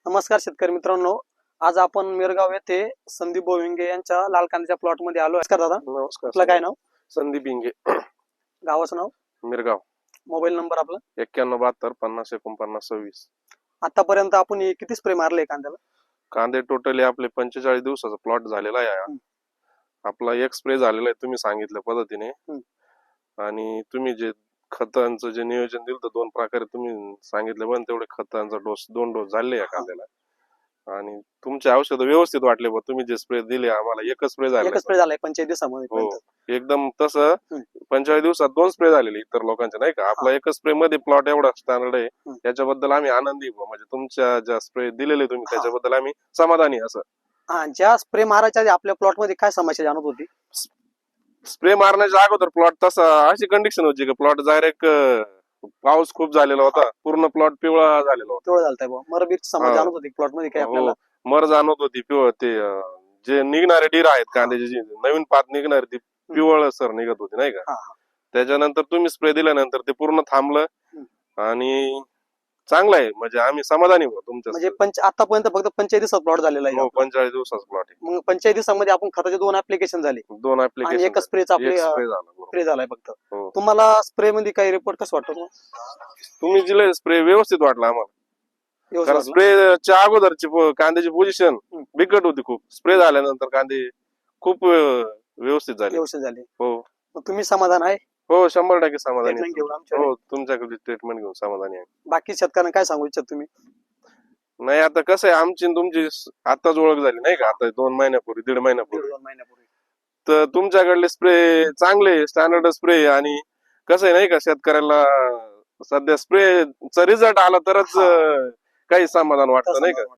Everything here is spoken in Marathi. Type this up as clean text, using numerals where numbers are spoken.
नमस्कार शेतकरी मित्रांनो, आज आपण मिरगाव येथे संदीप बोविंगे यांच्या लाल कांद्याच्या प्लॉट मध्ये आलो. नमस्कार दादा. नमस्कार. आपलं काय नाव? संदीप इंगे, गावाचं नाव? मिरगाव. मोबाईल नंबर आपला? 9172 50 49 26. आतापर्यंत आपण किती स्प्रे मारले कांद्याला? कांदे टोटली आपले 45 दिवसाचा प्लॉट झालेला आहे. आपला एक स्प्रे झालेला आहे तुम्ही सांगितल्या पद्धतीने. आणि तुम्ही जे खतांचं जे नियोजन दिलं 2 प्रकारे तुम्ही सांगितलं, पण तेवढे खतांचा डोस 2 डोस झाले या कांद्याला. आणि तुमचे औषध व्यवस्थित वाटले बा. तुम्ही जे स्प्रे दिले आम्हाला एकच स्प्रे झाला. 45 दिवसामध्ये. हो, एकदम तसं 45 दिवसात 2 स्प्रे झालेले इतर लोकांचे नाही का. आपला एकच स्प्रे मध्ये प्लॉट एवढा स्टँडर्ड आहे, त्याच्याबद्दल आम्ही आनंदी. म्हणजे तुमच्या ज्या स्प्रे दिलेले तुम्ही त्याच्याबद्दल आम्ही समाधानी. असं ज्या स्प्रे मारायच्या आधी आपल्या प्लॉट मध्ये काय समस्या जाणवत होती? स्प्रे मारण्याच्या अगोदर प्लॉट तसा अशी कंडिशन होती की प्लॉट डायरेक्ट पाऊस खूप झालेला होता, पूर्ण प्लॉट पिवळा झालेला होता. पिवळा झालता बा. मरबीरची समस्या जाणवत होती प्लॉट मध्ये काय आपल्याला? मर जाणवत होती. पिवळ ते जे निघणारे डीर आहेत कांद्याचे, जे नवीन पात निघणारे ती पिवळ सर निघत होती नाही का. त्याच्यानंतर तुम्ही स्प्रे दिल्यानंतर ते पूर्ण थांबलं आणि चांगलं आहे. म्हणजे आम्ही समाधानी होतो तुमच्या. म्हणजे आतापर्यंत फक्त 45 दिवसात प्लॉट झालेला आहे. 45 दिवसाचा प्लॉट आहे. मग 45 दिवसामध्ये आपण खताचे 2 ऍप्लिकेशन झाले. 2 ऍप्लिकेशन एक स्प्रेचा स्प्रे झालाय फक्त. तुम्हाला स्प्रे मध्ये काही रिपोर्ट कसं वाटतो? तुम्ही दिले स्प्रे व्यवस्थित वाटला आम्हाला. कारण स्प्रेच्या अगोदरची कांद्याची पोझिशन बिकट होती खूप. स्प्रे झाल्यानंतर कांदे खूप व्यवस्थित झाले. हो. तुम्ही समाधान आहे? हो, 100% समाधानी. हो, तुमच्याकडे ट्रीटमेंट घेऊन समाधानी आहे. बाकी शेतकऱ्यांना काय सांगू इच्छित तुम्ही? नाही, आता कसं आहे, आमची तुमची आताच ओळख झाली नाही का. आता 2 महिन्यापूर्वी 1.5 महिन्यापूर्वी तर तुमच्याकडले स्प्रे चांगले स्टँडर्ड स्प्रे. आणि कसं आहे नाही का, शेतकऱ्याला सध्या स्प्रेचा रिझल्ट आला तरच काही समाधान वाटतं नाही का.